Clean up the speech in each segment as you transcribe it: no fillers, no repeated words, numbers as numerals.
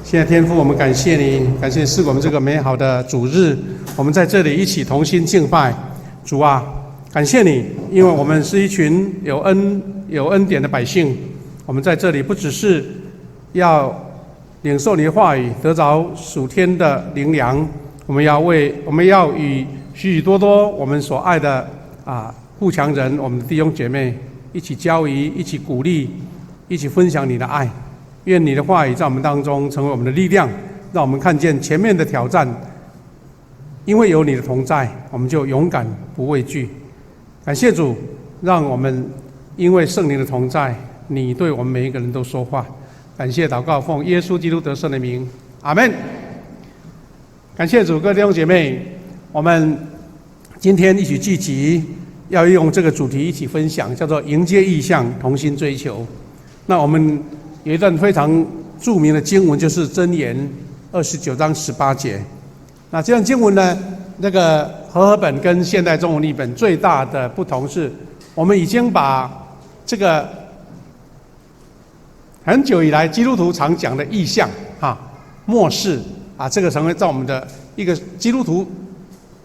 现在天父，我们感谢你，感谢赐给我们这个美好的主日，我们在这里一起同心敬拜主啊！感谢你，因为我们是一群有恩典的百姓，我们在这里不只是要领受你的话语，得着属天的灵粮，我们要与许许多多我们所爱的富强人，我们的弟兄姐妹一起交谊，一起鼓励，一起分享你的爱。愿你的话语在我们当中成为我们的力量，让我们看见前面的挑战，因为有你的同在，我们就勇敢不畏惧。感谢主，让我们因为圣灵的同在，你对我们每一个人都说话。感谢祷告，奉耶稣基督得胜的名，阿们。感谢主，各位弟兄姐妹，我们今天一起聚集，要用这个主题一起分享，叫做迎接异象，同心追求。那我们有一段非常著名的经文，就是箴言29章18节。那这段经文呢，那个和合本跟现代中文译本最大的不同是，我们已经把这个很久以来基督徒常讲的异象末世这个成为在我们的一个基督徒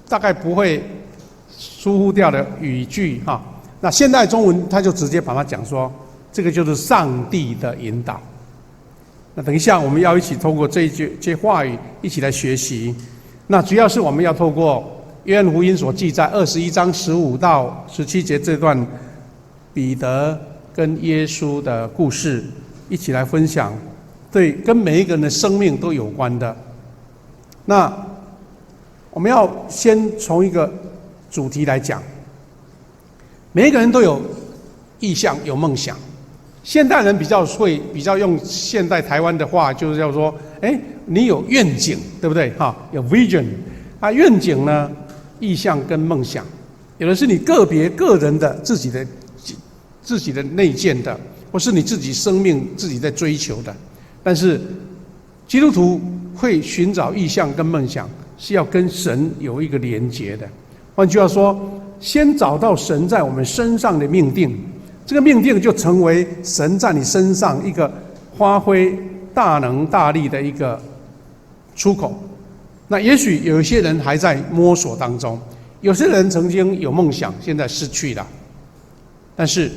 大概不会疏忽掉的语句那现代中文他就直接把它讲说，这个就是上帝的引导。那等一下我们要一起透过这些话语一起来学习。那主要是我们要透过约翰福音所记载21章15到17节这段彼得跟耶稣的故事，一起来分享，对，跟每一个人的生命都有关的。那我们要先从一个主题来讲，每一个人都有意向，有梦想。现代人比较用现代台湾的话，就是叫做你有愿景，对不对有 vision 愿景呢，意向跟梦想，有的是你个人的自己的内建的，或是你自己生命自己在追求的。但是基督徒会寻找意向跟梦想，是要跟神有一个连结的。换句话说，先找到神在我们身上的命定，这个命定就成为神在你身上一个发挥大能大力的一个出口。那也许有一些人还在摸索当中，有些人曾经有梦想，现在失去了。但是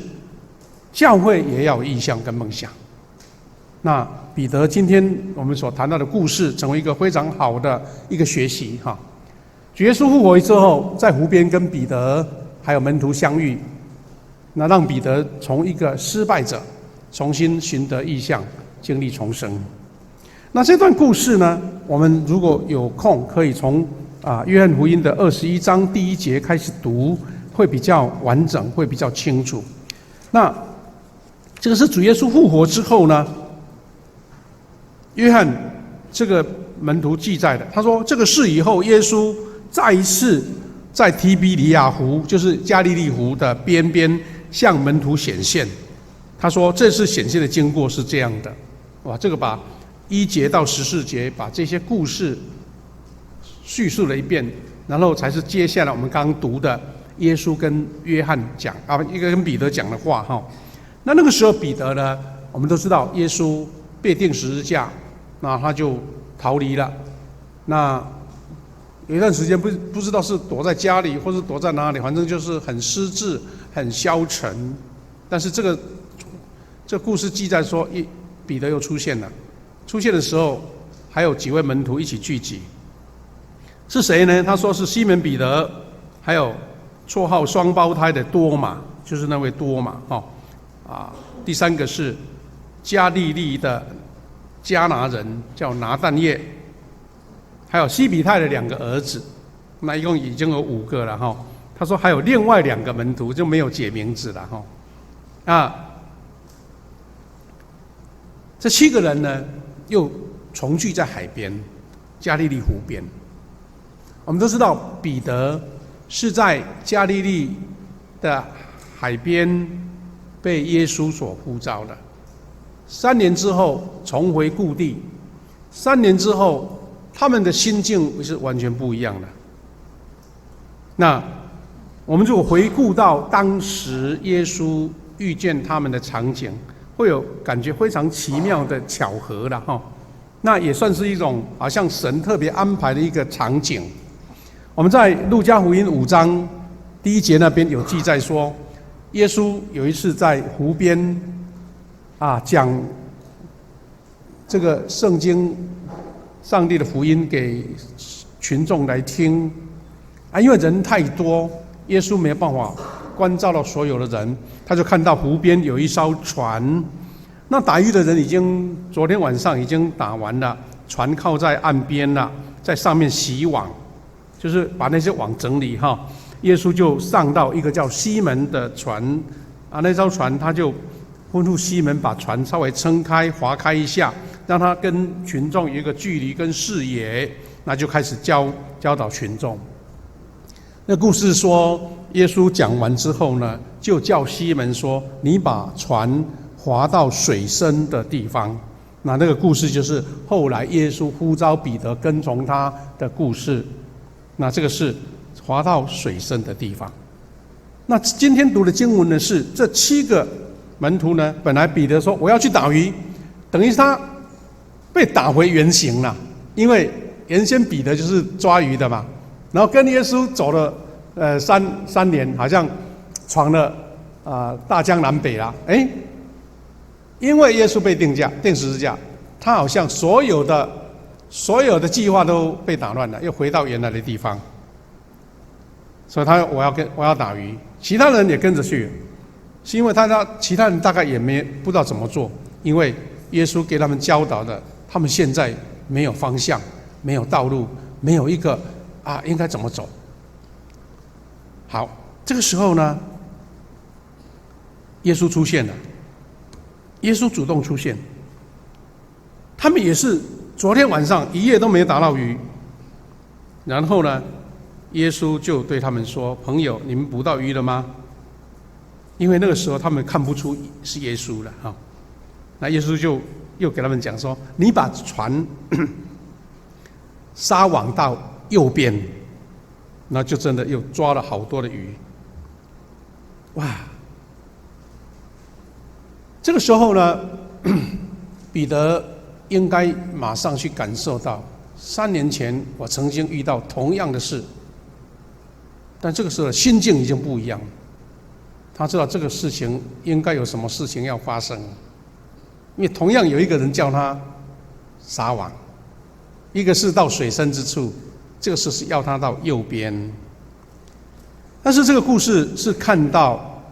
教会也要有意向跟梦想。那彼得今天我们所谈到的故事，成为一个非常好的一个学习主耶稣复活之后，在湖边跟彼得还有门徒相遇，那让彼得从一个失败者重新寻得意向，经历重生。那这段故事呢，我们如果有空可以从约翰福音的21章第1节开始读，会比较完整，会比较清楚。那这个是主耶稣复活之后呢，约翰这个门徒记载的，他说这个事以后，耶稣再一次在提比里亚湖，就是加利利湖的边边向门徒显现。他说这次显现的经过是这样的，哇，这个把1节到14节把这些故事叙述了一遍，然后才是接下来我们刚刚读的耶稣跟约翰讲一个跟彼得讲的话那个时候彼得呢，我们都知道耶稣被钉十字架，那他就逃离了。那有一段时间不知道是躲在家里或是躲在哪里，反正就是很失智很消沉。但是这故事记载说彼得又出现了，出现的时候还有几位门徒一起聚集。是谁呢？他说是西门彼得，还有绰号双胞胎的多马，就是那位多马第三个是加利利的迦拿人叫拿但业，还有西比泰的2个儿子，那一共已经有5个了他说还有另外2个门徒就没有解名字了这7个人呢又重聚在海边，加利利湖边。我们都知道彼得是在加利利的海边被耶稣所呼召的，3年之后重回故地，3年之后他们的心境是完全不一样的。那我们如果回顾到当时耶稣遇见他们的场景，会有感觉非常奇妙的巧合了那也算是一种好像神特别安排的一个场景。我们在路加福音5章第1节那边有记载说，耶稣有一次在湖边讲这个圣经上帝的福音给群众来听因为人太多，耶稣没有办法关照到所有的人，他就看到湖边有一艘船，那打鱼的人昨天晚上已经打完了，船靠在岸边了，在上面洗网，就是把那些网整理耶稣就上到一个叫西门的船那艘船他就吩咐西门把船稍微撑开划开一下，让他跟群众有一个距离跟视野，那就开始教导群众。那故事说，耶稣讲完之后呢，就叫西门说：“你把船划到水深的地方。”那个故事就是后来耶稣呼召彼得跟从他的故事。那这个是划到水深的地方。那今天读的经文呢，是这7个门徒呢，本来彼得说我要去打鱼，等于他被打回原形了，因为原先彼得就是抓鱼的嘛，然后跟耶稣走了3年，好像闯了大江南北啦。因为耶稣被钉十字架，他好像所有的计划都被打乱了，又回到原来的地方。所以我要打鱼，其他人也跟着去，是因为其他人大概也不知道怎么做，因为耶稣给他们教导的，他们现在没有方向，没有道路，没有一个应该怎么走。好，这个时候呢，耶稣出现了，耶稣主动出现，他们也是昨天晚上一夜都没打到鱼，然后呢，耶稣就对他们说：“朋友，你们捕到鱼了吗？”因为那个时候他们看不出是耶稣了那耶稣就又给他们讲说：“你把船撒网到右边。”那就真的又抓了好多的鱼。哇！这个时候呢，彼得应该马上去感受到，3年前我曾经遇到同样的事，但这个时候心境已经不一样了。他知道这个事情应该有什么事情要发生，因为同样有一个人叫他撒网，一个是到水深之处，这个是要他到右边。但是这个故事是看到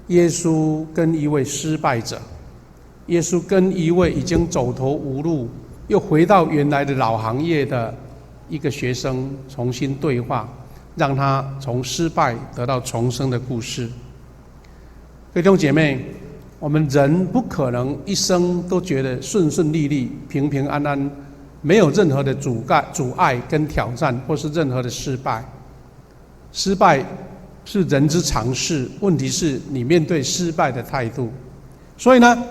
耶稣跟一位失败者，耶稣跟一位已经走投无路又回到原来的老行业的一个学生重新对话，让他从失败得到重生的故事。各位弟兄姐妹，我们人不可能一生都觉得顺顺利利、平平安安，没有任何的阻碍跟挑战，或是任何的失败。失败是人之常事，问题是你面对失败的态度。所以呢，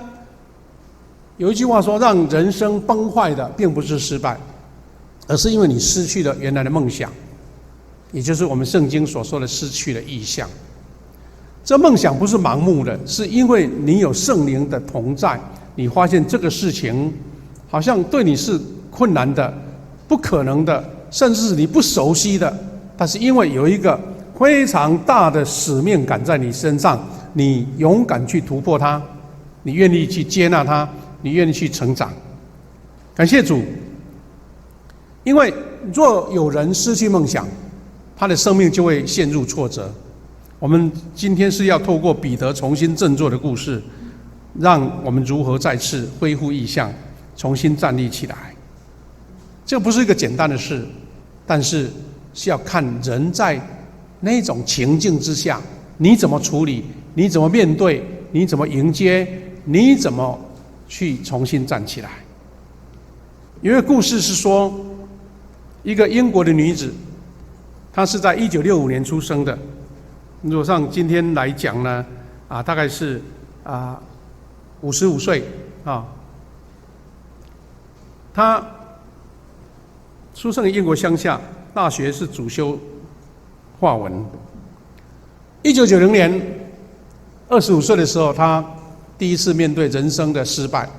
有一句话说，让人生崩坏的并不是失败，而是因为你失去了原来的梦想，也就是我们圣经所说的失去了意向。这梦想不是盲目的，是因为你有圣灵的同在，你发现这个事情好像对你是困难的、不可能的，甚至是你不熟悉的，但是因为有一个非常大的使命感在你身上，你勇敢去突破它，你愿意去接纳它，你愿意去成长。感谢主，因为若有人失去梦想，他的生命就会陷入挫折。我们今天是要透过彼得重新振作的故事，让我们如何再次恢复意向，重新站立起来。这不是一个简单的事，但是要看人在那种情境之下，你怎么处理，你怎么面对，你怎么迎接，你怎么去重新站起来。有一个故事是说，一个英国的女子，她是在1965年出生的。如果上今天来讲呢，大概是55岁啊。她出生于英国乡下，大学是主修华文。1990年，25岁的时候，她第一次面对人生的失败，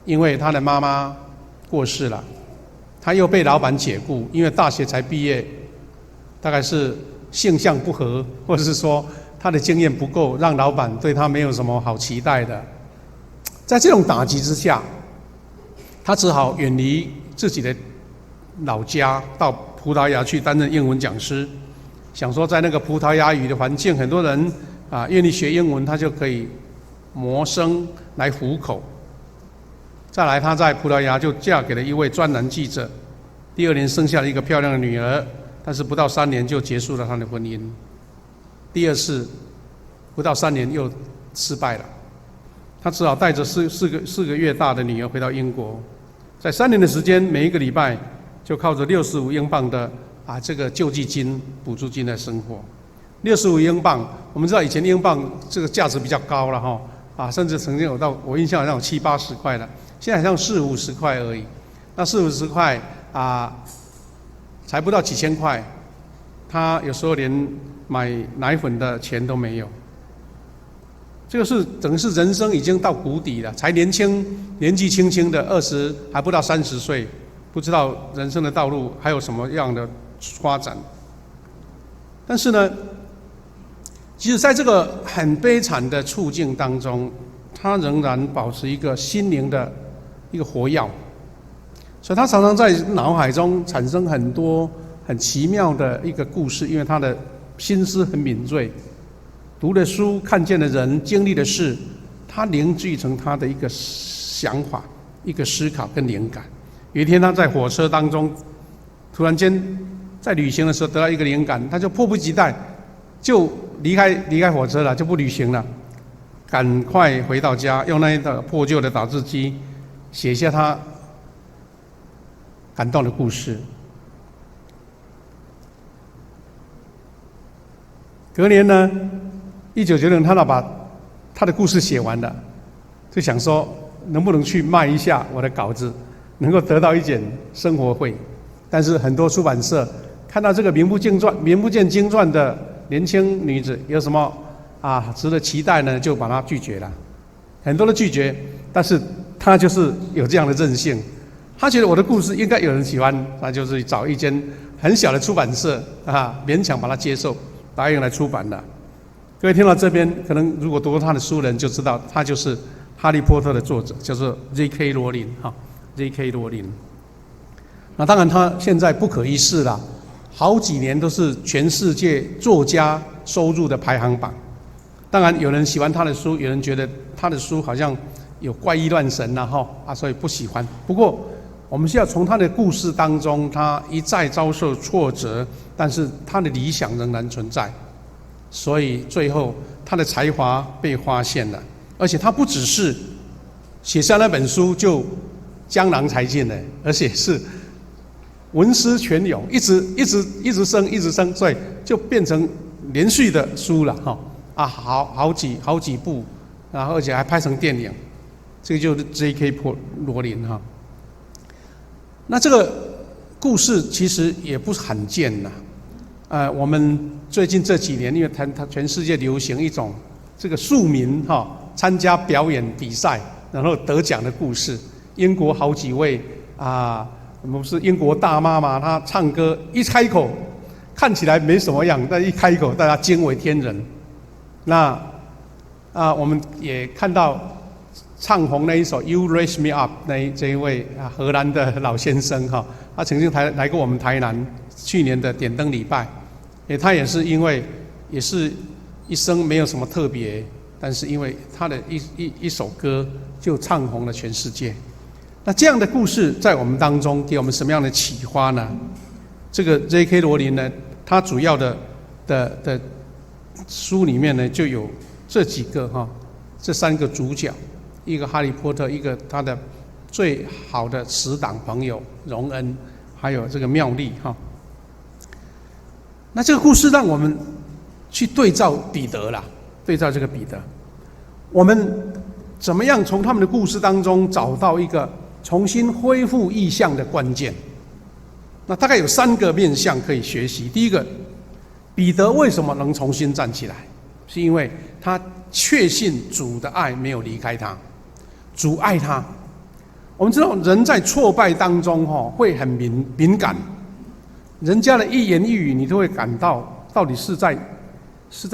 因为他的妈妈过世了，他又被老板解雇，因为大学才毕业，大概是性向不合，或者是说他的经验不够，让老板对他没有什么好期待的。在这种打击之下，他只好远离自己的老家，到葡萄牙去担任英文讲师，想说在那个葡萄牙语的环境，很多人愿意学英文，他就可以谋生来糊口。再来，他在葡萄牙就嫁给了一位专栏记者，第2年生下了一个漂亮的女儿，但是不到3年就结束了他的婚姻。第2次不到3年又失败了，他只好带着4个月大的女儿回到英国，在3年的时间，每一个礼拜就靠着65英镑的这个救济金、补助金来生活。65英镑，我们知道以前英镑这个价值比较高了哈，甚至曾经有到我印象好像有70、80块的，现在好像40、50块而已。那40、50块才不到几千块，他有时候连买奶粉的钱都没有。这个是等于是人生已经到谷底了，才年纪轻轻的20还不到30岁，不知道人生的道路还有什么样的发展。但是呢，即使在这个很悲惨的处境当中，他仍然保持一个心灵的一个活跃，所以他常常在脑海中产生很多很奇妙的一个故事，因为他的心思很敏锐，读的书、看见的人、经历的事，他凝聚成他的一个想法、一个思考跟灵感。有一天他在火车当中，突然间在旅行的时候得到一个灵感，他就迫不及待就离开火车了，就不旅行了，赶快回到家，用那一个破旧的打字机写下他感动的故事。隔年呢，1990年他把他的故事写完了，就想说能不能去卖一下我的稿子，能够得到一点生活费。但是很多出版社看到这个名不见经传的年轻女子有什么值得期待呢，就把她拒绝了。很多的拒绝，但是她就是有这样的韧性，她觉得我的故事应该有人喜欢，她就是找一间很小的出版社勉强把它接受，答应来出版的。各位听到这边，可能如果读过他的书的人就知道，他就是《哈利波特》的作者，叫做 J.K. 罗琳J.K. 罗琳。那当然，他现在不可一世了，好几年都是全世界作家收入的排行榜。当然，有人喜欢他的书，有人觉得他的书好像有怪异乱神所以不喜欢。不过，我们需要从他的故事当中，他一再遭受挫折，但是他的理想仍然存在。所以最后他的才华被发现了，而且他不只是写下那本书就江郎才尽了，而且是文思泉涌，一直升，所以就变成连续的书了好几部，然后而且还拍成电影，这个就是 J.K. 罗琳那这个故事其实也不罕见呐。我们最近这几年，因为它全世界流行一种这个庶民参加表演比赛然后得奖的故事。英国好几位我们是英国大妈嘛，她唱歌一开口看起来没什么样，但一开口大家惊为天人。那我们也看到唱红那一首《You Raise Me Up》这一位荷兰的老先生他曾经来过我们台南去年的点灯礼拜，他也是因为也是一生没有什么特别，但是因为他的一首歌就唱红了全世界。那这样的故事在我们当中给我们什么样的启发呢？这个 J.K. 罗琳呢，他主要的书里面呢就有这几个这3个主角，一个哈利波特，一个他的最好的死党朋友荣恩，还有这个妙丽那这个故事让我们去对照彼得啦，对照这个彼得，我们怎么样从他们的故事当中找到一个重新恢复意象的关键？那大概有3个面向可以学习。第一个，彼得为什么能重新站起来？是因为他确信主的爱没有离开他，主爱他，我们知道人在挫败当中会很敏感，人家的一言一语你都会感到到底是在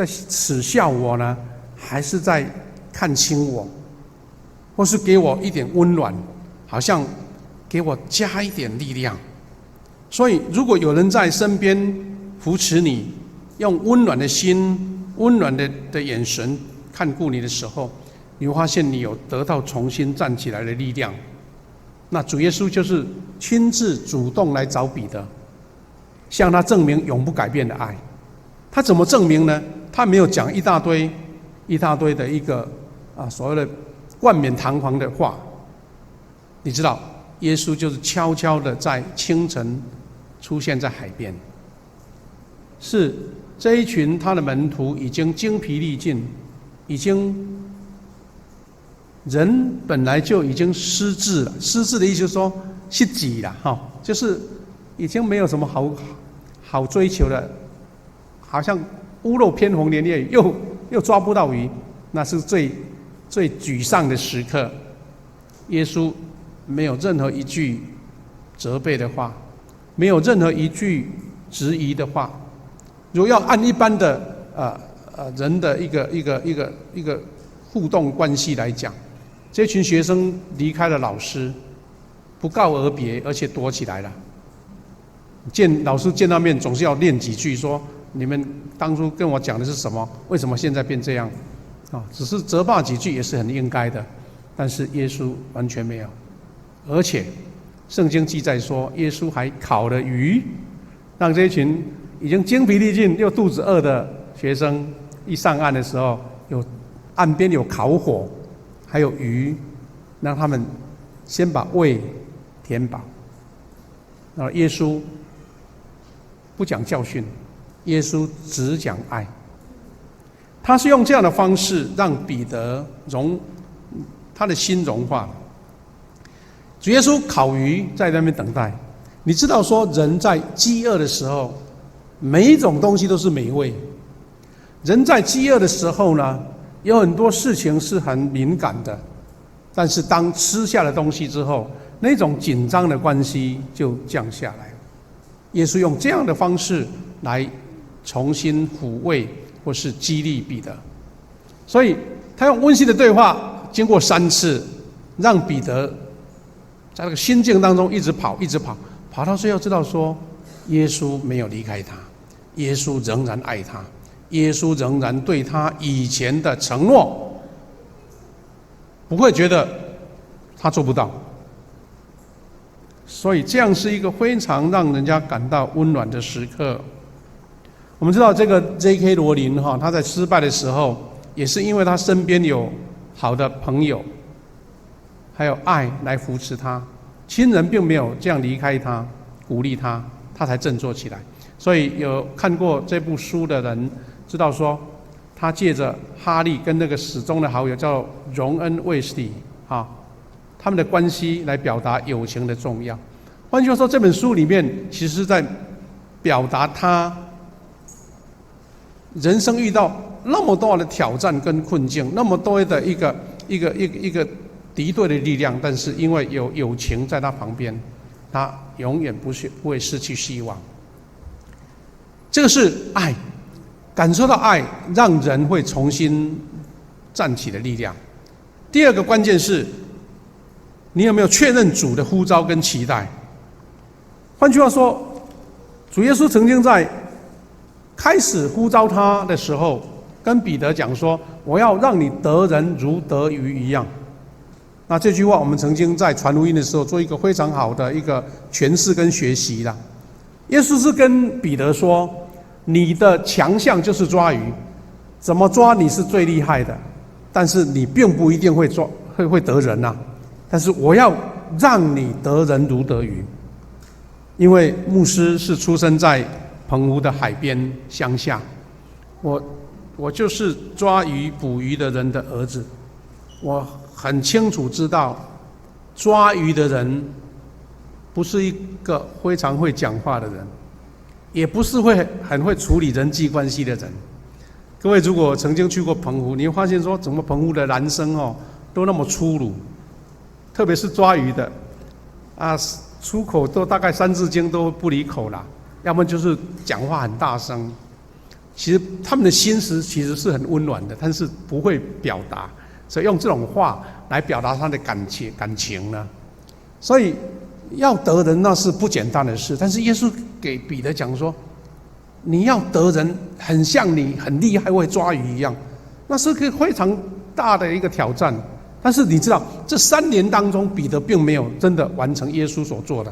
耻笑我呢，还是在看轻我，或是给我一点温暖，好像给我加一点力量。所以如果有人在身边扶持你，用温暖的心、温暖的眼神看顾你的时候，你会发现你有得到重新站起来的力量。那主耶稣就是亲自主动来找彼得，向他证明永不改变的爱。他怎么证明呢？他没有讲一大堆的一个所谓的冠冕堂皇的话。你知道，耶稣就是悄悄的在清晨出现在海边，是这一群他的门徒已经精疲力尽，已经人本来就已经失智了。失智的意思就是说失己了就是已经没有什么好追求的，好像屋漏偏逢连夜雨，又抓不到鱼，那是最沮丧的时刻。耶稣没有任何一句责备的话，没有任何一句质疑的话。如果要按一般的人的一个互动关系来讲，这群学生离开了老师，不告而别，而且躲起来了。老师见到面总是要念几句，说你们当初跟我讲的是什么？为什么现在变这样？只是责骂几句也是很应该的。但是耶稣完全没有，而且圣经记载说，耶稣还烤了鱼，让这群已经精疲力尽又肚子饿的学生一上岸的时候，岸边有烤火，还有鱼，让他们先把胃填饱。然后耶稣不讲教训，耶稣只讲爱。他是用这样的方式让彼得他的心融化了。主耶稣烤鱼在那边等待。你知道说，人在饥饿的时候，每一种东西都是美味。人在饥饿的时候呢，有很多事情是很敏感的，但是当吃下了东西之后，那种紧张的关系就降下来了。耶稣用这样的方式来重新抚慰或是激励彼得，所以他用温馨的对话，经过3次，让彼得在这个心境当中一直跑，跑到最后知道说，耶稣没有离开他，耶稣仍然爱他，耶稣仍然对他以前的承诺不会觉得他做不到。所以这样是一个非常让人家感到温暖的时刻。我们知道这个 J.K. 罗琳他在失败的时候，也是因为他身边有好的朋友还有爱来扶持他，亲人并没有这样离开他鼓励他，他才振作起来。所以有看过这部书的人知道说，他借着哈利跟那个始终的好友叫荣恩·卫斯理他们的关系来表达友情的重要。换句话说，这本书里面其实是在表达他人生遇到那么多的挑战跟困境，那么多的一个敌对的力量，但是因为有友情在他旁边，他永远不会失去希望。这个是爱，感受到爱，让人会重新站起的力量。第二个关键是，你有没有确认主的呼召跟期待？换句话说，主耶稣曾经在开始呼召他的时候，跟彼得讲说：“我要让你得人如得鱼一样。”那这句话我们曾经在传福音的时候做一个非常好的一个诠释跟学习啦。耶稣是跟彼得说：“你的强项就是抓鱼，怎么抓你是最厉害的，但是你并不一定会得人呐。但是我要让你得人如得鱼。”因为牧师是出生在澎湖的海边乡下，我就是抓鱼捕鱼的人的儿子，我很清楚知道，抓鱼的人不是一个非常会讲话的人，也不是很会处理人际关系的人。各位如果曾经去过澎湖，你会发现说，怎么澎湖的男生都那么粗鲁，特别是抓鱼的，啊，出口都大概三字经都不离口了，要么就是讲话很大声。其实他们的心其实是很温暖的，但是不会表达，所以用这种话来表达他的感情呢。所以要得人那是不简单的事，但是耶稣给彼得讲说，你要得人很像你很厉害会抓鱼一样，那是个非常大的一个挑战。但是你知道，这3年当中，彼得并没有真的完成耶稣所做的。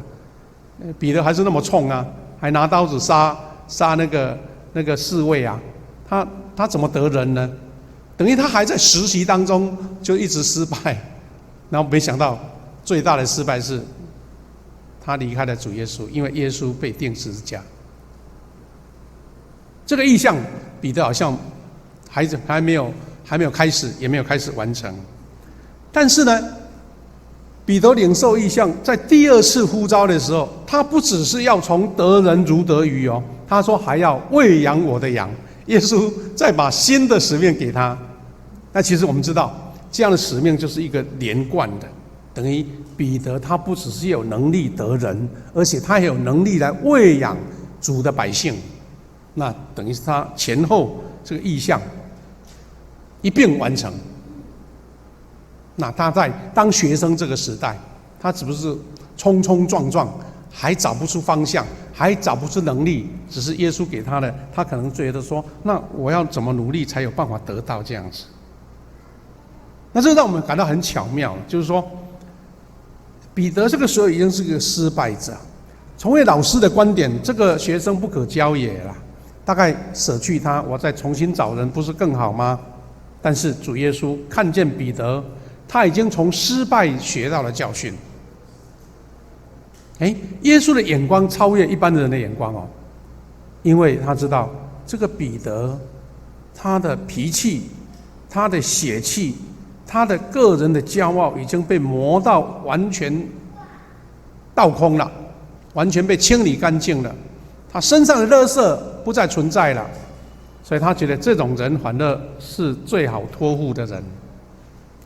彼得还是那么冲啊，还拿刀子杀那个侍卫啊，他怎么得人呢？等于他还在实习当中就一直失败，然后没想到最大的失败是，他离开了主耶稣，因为耶稣被钉十字架。这个意象，彼得好像还没有开始，也没有开始完成。但是呢，彼得领受异象，在第2次呼召的时候，他不只是要从得人如得鱼哦，他说还要喂养我的羊。耶稣再把新的使命给他。那其实我们知道，这样的使命就是一个连贯的，等于彼得他不只是有能力得人，而且他也有能力来喂养主的百姓。那等于是他前后这个异象一并完成。那他在当学生这个时代，他只不是冲冲撞撞，还找不出方向，还找不出能力，只是耶稣给他的，他可能觉得说，那我要怎么努力才有办法得到这样子？那这让我们感到很巧妙，就是说，彼得这个时候已经是个失败者。从为老师的观点，这个学生不可教也了，大概舍去他，我再重新找人，不是更好吗？但是主耶稣看见彼得，他已经从失败学到了教训。耶稣的眼光超越一般人的眼光哦，因为他知道这个彼得，他的脾气、他的血气、他的个人的骄傲已经被磨到完全倒空了，完全被清理干净了，他身上的垃圾不再存在了，所以他觉得这种人反而是最好托付的人，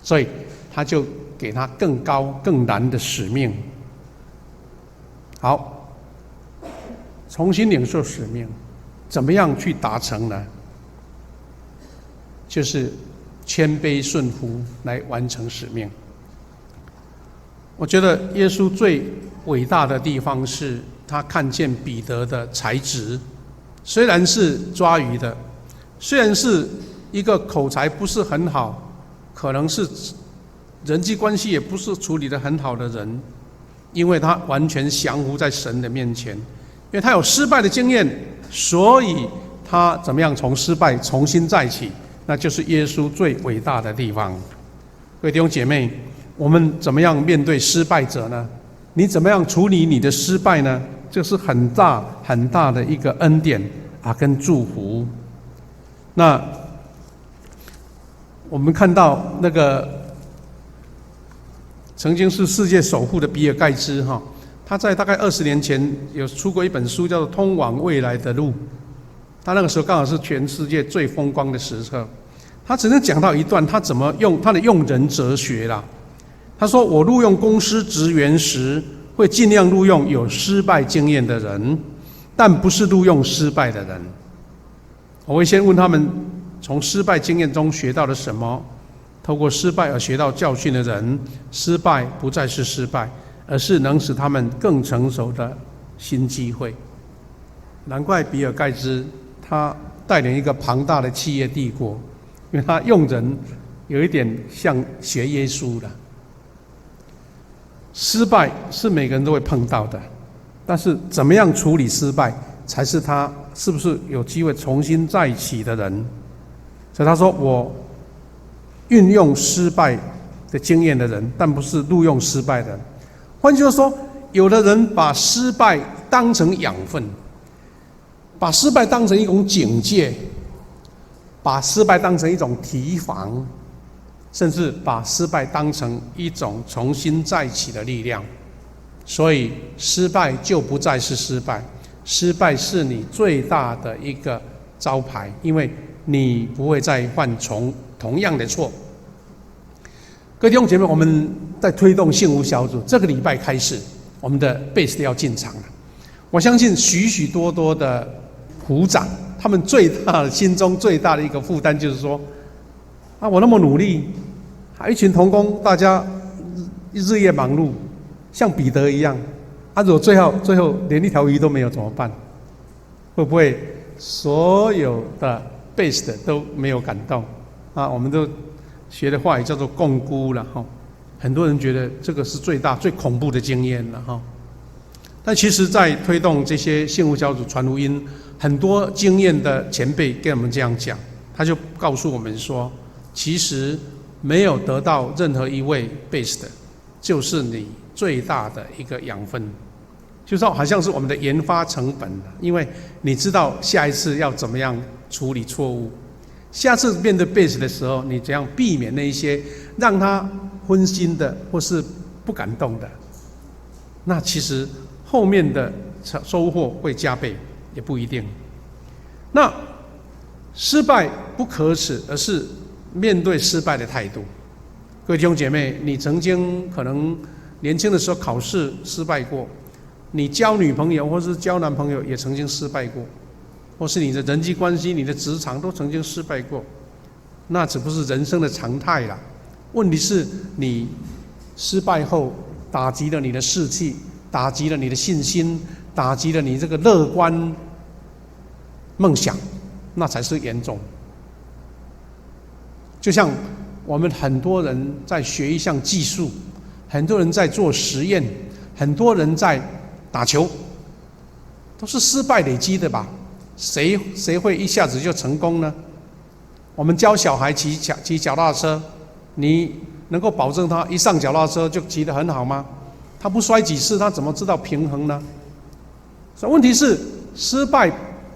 所以他就给他更高更难的使命。好，重新领受使命，怎么样去达成呢？就是谦卑顺服来完成使命。我觉得耶稣最伟大的地方是他看见彼得的才智，虽然是抓鱼的，虽然是一个口才不是很好，可能是人际关系也不是处理得很好的人，因为他完全降服在神的面前，因为他有失败的经验，所以他怎么样从失败重新再起，那就是耶稣最伟大的地方。各位弟兄姐妹，我们怎么样面对失败者呢？你怎么样处理你的失败呢？这是很大很大的一个恩典啊，跟祝福。那我们看到那个曾经是世界首富的比尔盖茨哈，他在大概20年前有出过一本书，叫做《通往未来的路》。他那个时候刚好是全世界最风光的时刻。他曾经讲到一段，他怎么用他的用人哲学啦。他说：“我录用公司职员时，会尽量录用有失败经验的人，但不是录用失败的人。我会先问他们从失败经验中学到了什么。透过失败而学到教训的人，失败不再是失败，而是能使他们更成熟的新机会。”难怪比尔盖茨他带领一个庞大的企业帝国，因为他用人有一点像学耶稣的。失败是每个人都会碰到的，但是怎么样处理失败，才是他是不是有机会重新再起的人。所以他说：“我运用失败的经验的人，但不是录用失败的人。”换句话说，有的人把失败当成养分，把失败当成一种警戒，把失败当成一种提防，甚至把失败当成一种重新再起的力量。所以失败就不再是失败，失败是你最大的一个招牌，因为你不会再犯同样的错。各各位弟兄姐妹，我们在推动幸福小组，这个礼拜开始，我们的 base 要进场了。我相信许许多多的组长，他们心中最大的一个负担就是说，啊，我那么努力，还有一群同工，大家日夜忙碌，像彼得一样，啊，如果最后连一条鱼都没有怎么办？会不会所有的 base 的都没有感动？啊，我们都学的话语叫做共估了哈。很多人觉得这个是最大最恐怖的经验了哈。但其实，在推动这些幸福小组传福音，很多经验的前辈跟我们这样讲，他就告诉我们说，其实没有得到任何一位 base 的，就是你最大的一个养分，就是好像是我们的研发成本，因为你知道下一次要怎么样处理错误，下次面对 base 的时候，你怎样避免那一些让他分心的或是不感动的，那其实后面的收获会加倍，也不一定。那失败不可耻，而是面对失败的态度。各位弟兄姐妹，你曾经可能年轻的时候考试失败过，你交女朋友或是交男朋友也曾经失败过，或是你的人际关系、你的职场都曾经失败过，那只不是人生的常态啦。问题是你失败后打击了你的士气，打击了你的信心，打击了你这个乐观梦想，那才是严重。就像我们很多人在学一项技术，很多人在做实验，很多人在打球，都是失败累积的吧？谁会一下子就成功呢？我们教小孩骑脚踏车，你能够保证他一上脚踏车就骑得很好吗？他不摔几次，他怎么知道平衡呢？所以问题是，失败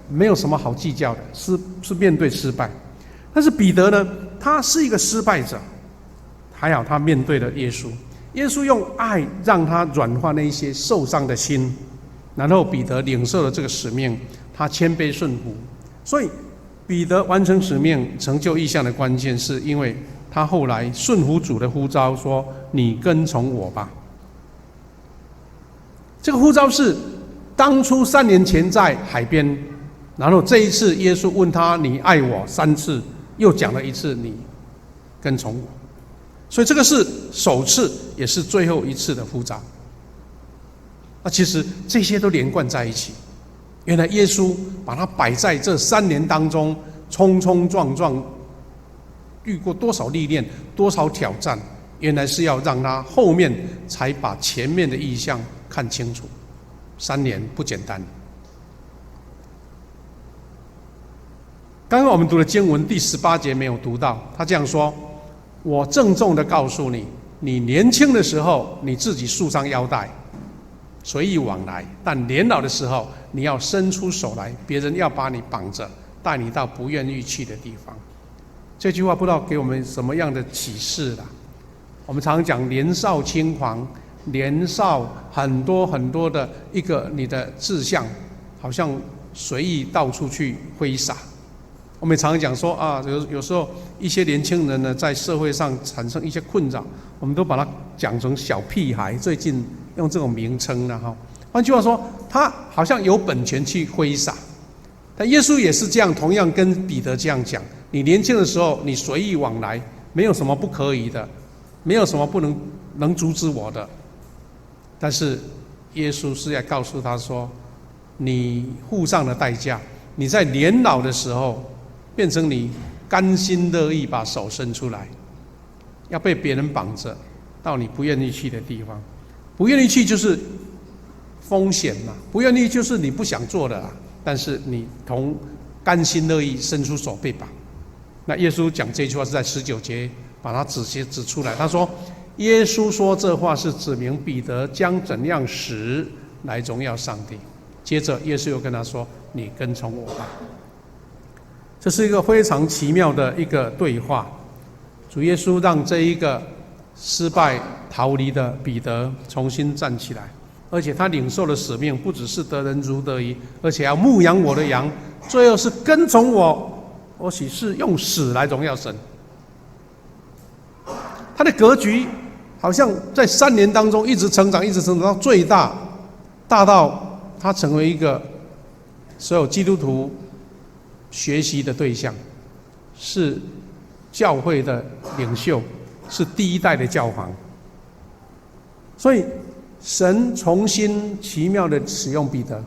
没有什么好计较的，是面对失败。但是彼得呢，他是一个失败者，还好他面对了耶稣，耶稣用爱让他软化那一些受伤的心，然后彼得领受了这个使命，他谦卑顺服。所以彼得完成使命、成就异象的关键，是因为他后来顺服主的呼召，说：“你跟从我吧。”这个呼召是当初3年前在海边，然后这一次耶稣问他：“你爱我？”3次，又讲了一次：“你跟从我。”所以这个是首次，也是最后一次的呼召。那其实这些都连贯在一起。原来耶稣把他摆在这3年当中，冲冲撞撞，遇过多少历练，多少挑战，原来是要让他后面才把前面的意象看清楚。3年不简单。刚刚我们读的经文第18节没有读到，他这样说：“我郑重地告诉你，你年轻的时候你自己束上腰带，随意往来；但年老的时候，你要伸出手来，别人要把你绑着，带你到不愿意去的地方。”这句话不知道给我们什么样的启示啦。我们常讲年少轻狂，年少很多的一个你的志向，好像随意到处去挥洒。我们也常讲说啊，有时候一些年轻人呢，在社会上产生一些困扰，我们都把它讲成小屁孩。最近用这种名称了哈。换句话说，他好像有本钱去挥洒。但耶稣也是这样，同样跟彼得这样讲：你年轻的时候，你随意往来，没有什么不可以的，没有什么不能阻止我的。但是耶稣是要告诉他说，你付上了代价，你在年老的时候，变成你甘心乐意把手伸出来，要被别人绑着，到你不愿意去的地方。不愿意去就是风险嘛，不愿意就是你不想做的啦。但是你同甘心乐意伸出手被绑。那耶稣讲这句话是在19节把它指出来，他说：耶稣说这话是指明彼得将怎样死来荣耀上帝。接着耶稣又跟他说：你跟从我吧。这是一个非常奇妙的一个对话。主耶稣让这一个失败逃离的彼得重新站起来，而且他领受的使命不只是得人如得鱼，而且要牧养我的羊，最后是跟从我，我岂是用死来荣耀神。他的格局好像在3年当中一直成长，一直成长到最大，大到他成为一个所有基督徒学习的对象，是教会的领袖，是第1代的教皇。所以神重新奇妙的使用彼得，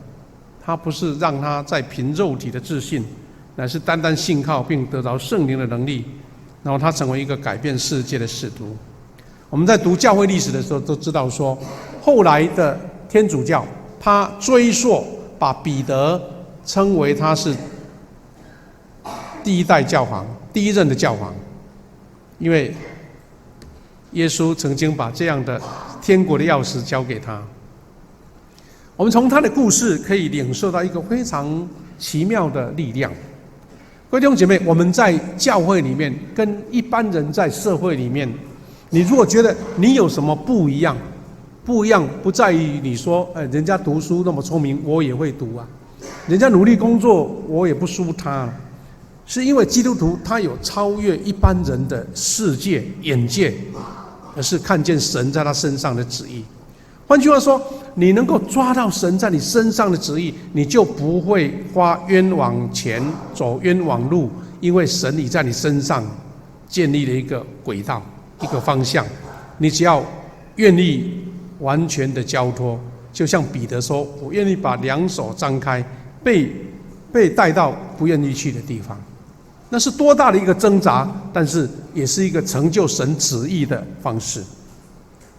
他不是让他再凭肉体的自信，乃是单单信靠并得着圣灵的能力，然后他成为一个改变世界的使徒。我们在读教会历史的时候都知道说，后来的天主教他追溯把彼得称为他是第1代教皇，第1任的教皇，因为耶稣曾经把这样的天国的钥匙交给他。我们从他的故事可以领受到一个非常奇妙的力量。各位弟兄姐妹，我们在教会里面跟一般人在社会里面，你如果觉得你有什么不一样，不在于你说，人家读书那么聪明，我也会读啊；人家努力工作，我也不输他。是因为基督徒他有超越一般人的世界眼界，而是看见神在他身上的旨意。换句话说，你能够抓到神在你身上的旨意，你就不会花冤枉钱，走冤枉路，因为神已在你身上建立了一个轨道，一个方向。你只要愿意完全的交托，就像彼得说，我愿意把2手张开，被带到不愿意去的地方。那是多大的一个挣扎，但是也是一个成就神旨意的方式。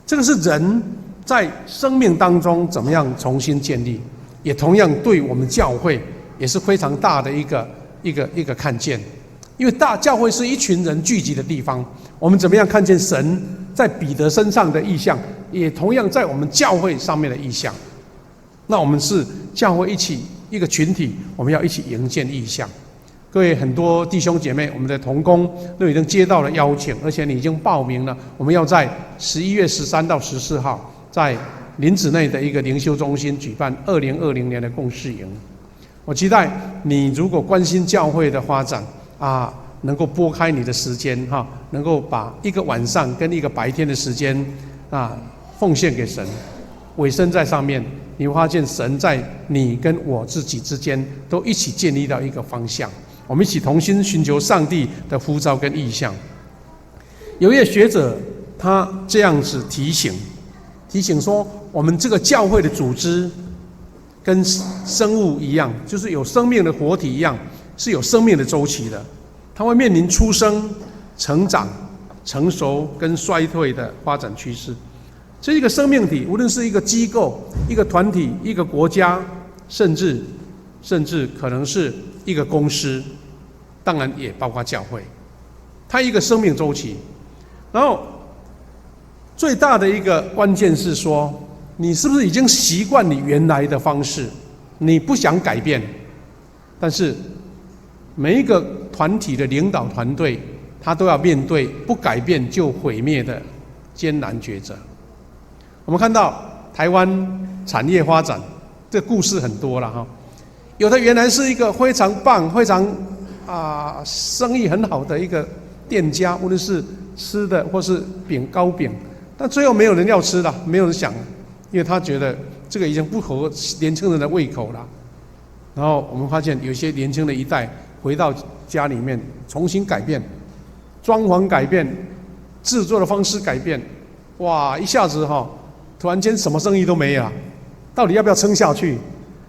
这个是人在生命当中怎么样重新建立，也同样对我们教会也是非常大的一个看见。因为大教会是一群人聚集的地方，我们怎么样看见神在彼得身上的意象，也同样在我们教会上面的意象。那我们是教会一个群体，我们要一起迎见意象。各位很多弟兄姐妹，我们的同工都已经接到了邀请，而且你已经报名了。我们要在11月13到14号，在林子内的一个灵修中心举办2020年的共事营。我期待你如果关心教会的发展能够拨开你的时间能够把一个晚上跟一个白天的时间奉献给神，委身在上面，你会发现神在你跟我自己之间都一起建立到一个方向。我们一起同心寻求上帝的呼召跟意向。有一位学者他这样子提醒说，我们这个教会的组织跟生物一样，就是有生命的活体一样，是有生命的周期的。它会面临出生、成长、成熟跟衰退的发展趋势。这一个生命体，无论是一个机构、一个团体、一个国家，甚至可能是一个公司，当然也包括教会，它一个生命周期。然后最大的一个关键是说，你是不是已经习惯你原来的方式，你不想改变。但是每一个团体的领导团队，他都要面对不改变就毁灭的艰难抉择。我们看到台湾产业发展，这故事很多了哈。有的原来是一个非常棒、非常生意很好的一个店家，无论是吃的或是糕饼，但最后没有人要吃了，没有人想了，因为他觉得这个已经不合年轻人的胃口了。然后我们发现有些年轻的一代回到家里面重新改变，装潢改变，制作的方式改变，哇，一下子突然间什么生意都没了，到底要不要撑下去？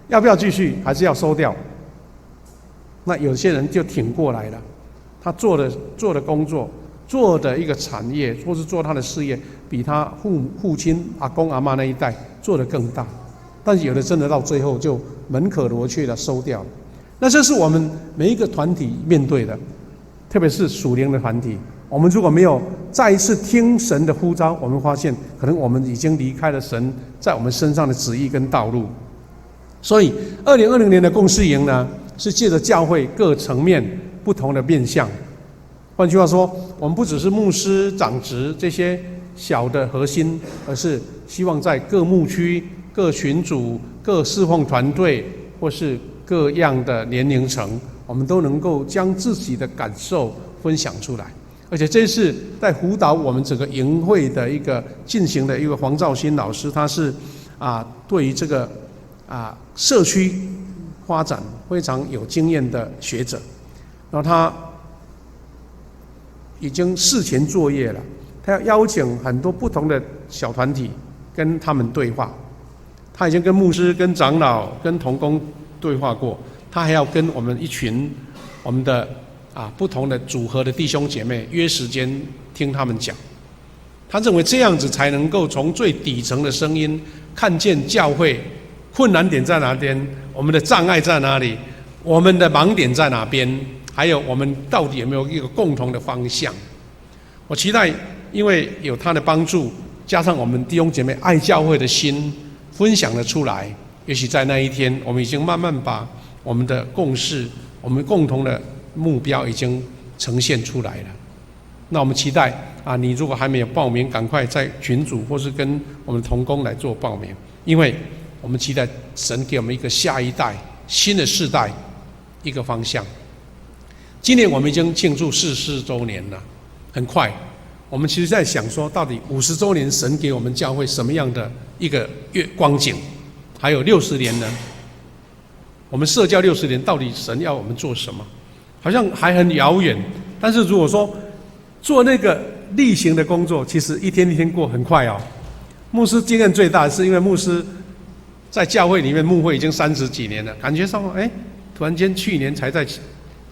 要不要继续？还是要收掉？那有些人就挺过来了，他做的工作，做的一个产业，或是做他的事业，比他父亲、阿公、阿嬷那一代做得更大。但是有的真的到最后就门可罗雀的收掉了。那这是我们每一个团体面对的，特别是属灵的团体。我们如果没有再一次听神的呼召，我们发现可能我们已经离开了神在我们身上的旨意跟道路。所以2020年的共事营呢，是借着教会各层面不同的面向。换句话说，我们不只是牧师、长职这些小的核心，而是希望在各牧区、各群组、各侍奉团队，或是各样的年龄层，我们都能够将自己的感受分享出来。而且这次在辅导我们整个营会的一个进行的一个黄兆新老师，他是对于这个社区发展非常有经验的学者，然后他已经事前作业了，他要邀请很多不同的小团体跟他们对话，他已经跟牧师、跟长老、跟同工对话过，他还要跟我们一群我们的不同的组合的弟兄姐妹约时间听他们讲。他认为这样子才能够从最底层的声音看见教会困难点在哪边，我们的障碍在哪里，我们的盲点在哪边，还有我们到底有没有一个共同的方向。我期待因为有他的帮助，加上我们弟兄姐妹爱教会的心分享了出来，也许在那一天我们已经慢慢把我们的共识，我们共同的目标已经呈现出来了。那我们期待你如果还没有报名，赶快在群组或是跟我们同工来做报名，因为我们期待神给我们一个下一代新的世代一个方向。今年我们已经庆祝44周年了，很快。我们其实在想说，到底50周年神给我们教会什么样的一个光景？还有60年呢？我们社教60年，到底神要我们做什么？好像还很遥远。但是如果说做那个例行的工作，其实一天一天过很快哦。牧师经验最大的是因为牧师在教会里面牧会已经30几年了，感觉上突然间去年才在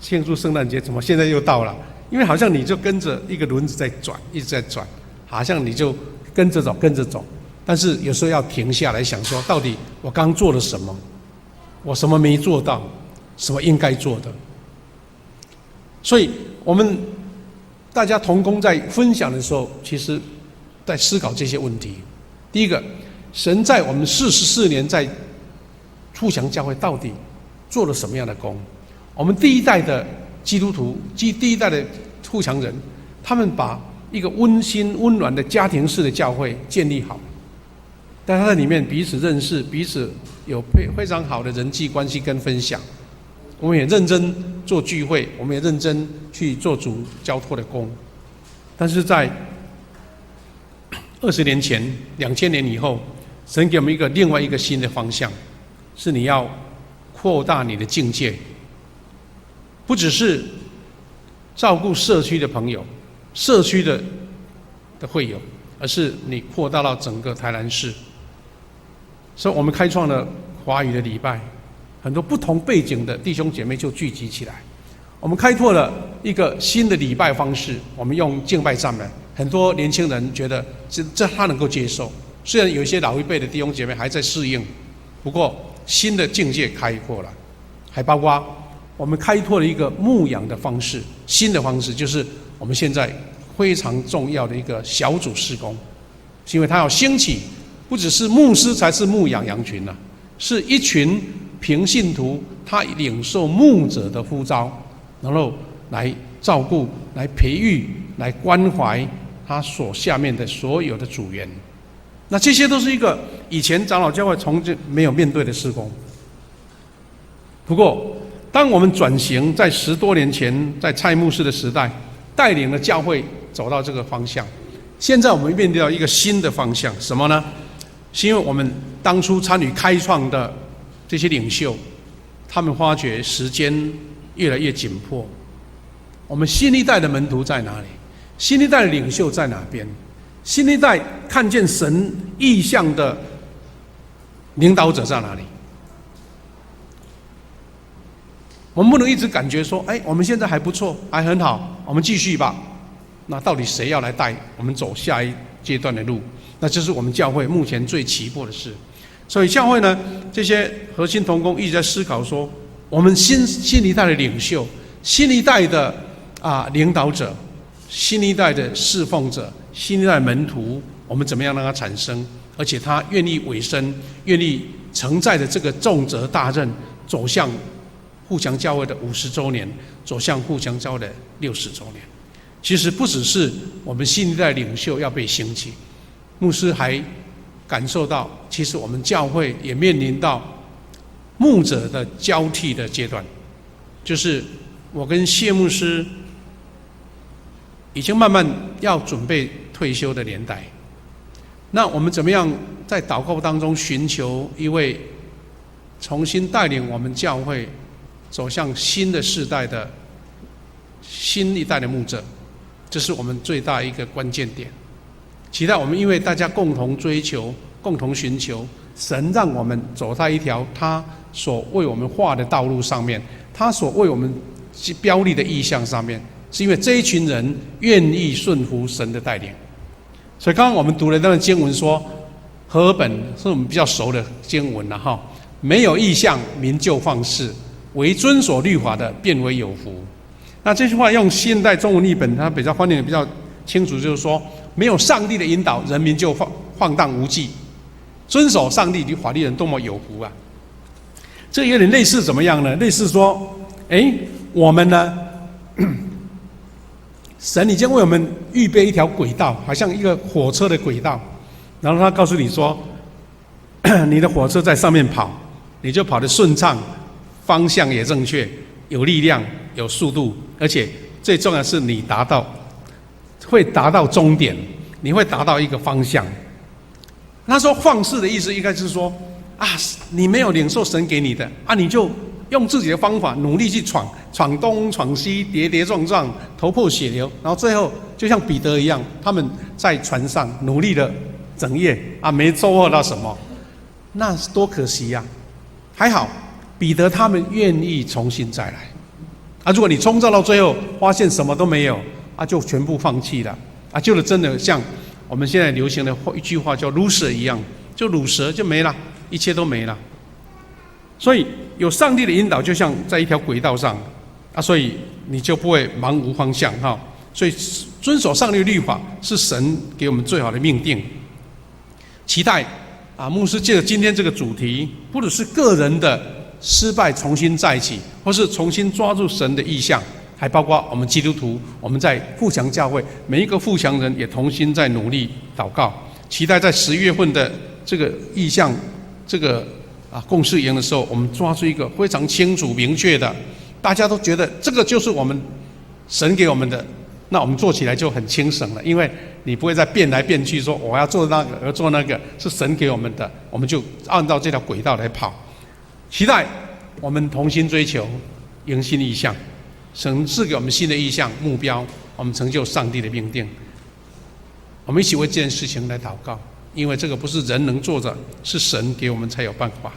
庆祝圣诞节，怎么现在又到了？因为好像你就跟着一个轮子在转，一直在转，好像你就跟着走。但是有时候要停下来想说，到底我刚做了什么？我什么没做到？什么应该做的？所以我们大家同工在分享的时候，其实在思考这些问题。第一个，神在我们44年在富强教会到底做了什么样的工？我们第一代的基督徒及第一代的富强人，他们把一个温馨温暖的家庭式的教会建立好，但他在里面彼此认识，彼此有非常好的人际关系跟分享。我们也认真做聚会，我们也认真去做主交托的工。但是在20年前，2000年以后，神给我们另外一个新的方向，是你要扩大你的境界，不只是照顾社区的朋友、社区的会友，而是你扩大到整个台南市。所以我们开创了华语的礼拜，很多不同背景的弟兄姐妹就聚集起来。我们开拓了一个新的礼拜方式，我们用敬拜赞美。很多年轻人觉得这他能够接受，虽然有一些老一辈的弟兄姐妹还在适应，不过新的境界开阔了。还包括我们开拓了一个牧养的方式，新的方式就是我们现在非常重要的一个小组事工，是因为它要兴起，不只是牧师才是牧养羊群是一群平信徒，他领受牧者的呼召，然后来照顾、来培育、来关怀他所下面的所有的组员。那这些都是一个以前长老教会从没有面对的事工。不过当我们转型，在10多年前在蔡牧师的时代带领了教会走到这个方向，现在我们面对到一个新的方向，什么呢？是因为我们当初参与开创的这些领袖，他们发觉时间越来越紧迫，我们新一代的门徒在哪里？新一代的领袖在哪边？新一代看见神意象的领导者在哪里？我们不能一直感觉说，我们现在还不错，还很好，我们继续吧。那到底谁要来带我们走下一阶段的路？那这是我们教会目前最急迫的事。所以教会呢，这些核心同工一直在思考说，我们新一代的领袖，新一代的领导者，新一代的侍奉者，新一代的门徒，我们怎么样让他产生，而且他愿意委身，愿意承载着这个重责大任，走向富强教会的50周年，走向富强教会的60周年。其实不只是我们新一代领袖要被兴起，牧师还感受到，其实我们教会也面临到牧者的交替的阶段，就是我跟谢牧师已经慢慢要准备退休的年代。那我们怎么样在祷告当中寻求一位重新带领我们教会走向新的世代的新一代的牧者？这是我们最大一个关键点。期待我们因为大家共同追求、共同寻求，神让我们走在一条他所为我们画的道路上面，他所为我们标立的意向上面，是因为这一群人愿意顺服神的带领。所以刚刚我们读了那段经文说，和合本是我们比较熟的经文了哈。没有意向，民就放肆；唯遵守律法的，变为有福。那这句话用现代中文译本，它比较翻译的比较清楚，就是说，没有上帝的引导，人民就放荡无忌；遵守上帝的法律人多么有福啊！这有点类似怎么样呢？类似说，我们呢，神已经为我们预备一条轨道，好像一个火车的轨道，然后他告诉你说，你的火车在上面跑，你就跑得顺畅，方向也正确，有力量，有速度，而且最重要的是你会达到终点，你会达到一个方向。他说放肆的意思应该是说你没有领受神给你的你就用自己的方法努力去闯东闯西，跌跌撞撞，头破血流，然后最后就像彼得一样，他们在船上努力了整夜没收获到什么，那是多可惜呀！还好彼得他们愿意重新再来如果你冲撞到最后发现什么都没有就全部放弃了就真的像我们现在流行的一句话叫卤蛇一样，就卤蛇就没了，一切都没了。所以有上帝的引导，就像在一条轨道上所以你就不会茫无方向所以遵守上帝的律法是神给我们最好的命定。期待牧师借着今天这个主题，不只是个人的失败重新在一起，或是重新抓住神的意象，还包括我们基督徒，我们在富强教会每一个富强人也同心在努力祷告，期待在11月份的这个意象这个共事营的时候，我们抓住一个非常清楚明确的，大家都觉得这个就是我们神给我们的，那我们做起来就很轻省了，因为你不会再变来变去说我要做那个我要做那个，是神给我们的，我们就按照这条轨道来跑。期待我们同心追求迎新意象，神赐给我们新的意象目标，我们成就上帝的命定。我们一起为这件事情来祷告，因为这个不是人能做的，是神给我们才有办法。